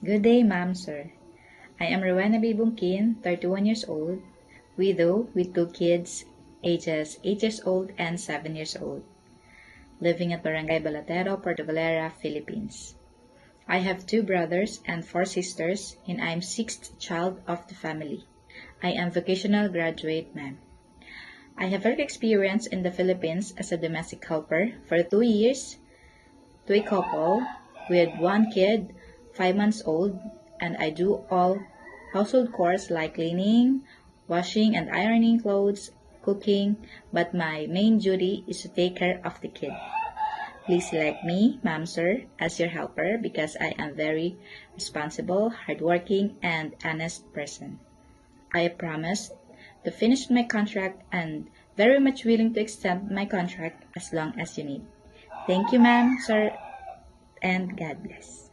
Good day, ma'am, sir. I am Rowena B. Bungkin, 31 years old, widow with two kids, ages 8 years old and 7 years old, living at Barangay Balatero, Puerto Valera, Philippines. I have two brothers and four sisters, and I am sixth child of the family. I am vocational graduate, ma'am. I have work experience in the Philippines as a domestic helper for 2 years to a couple with one kid, 5 months old, and I do all household chores like cleaning, washing and ironing clothes, cooking, but my main duty is to take care of the kid. Please select me, ma'am sir, as your helper because I am very responsible, hardworking, and honest person. I promise to finish my contract and very much willing to extend my contract as long as you need. Thank you, ma'am, sir, and God bless.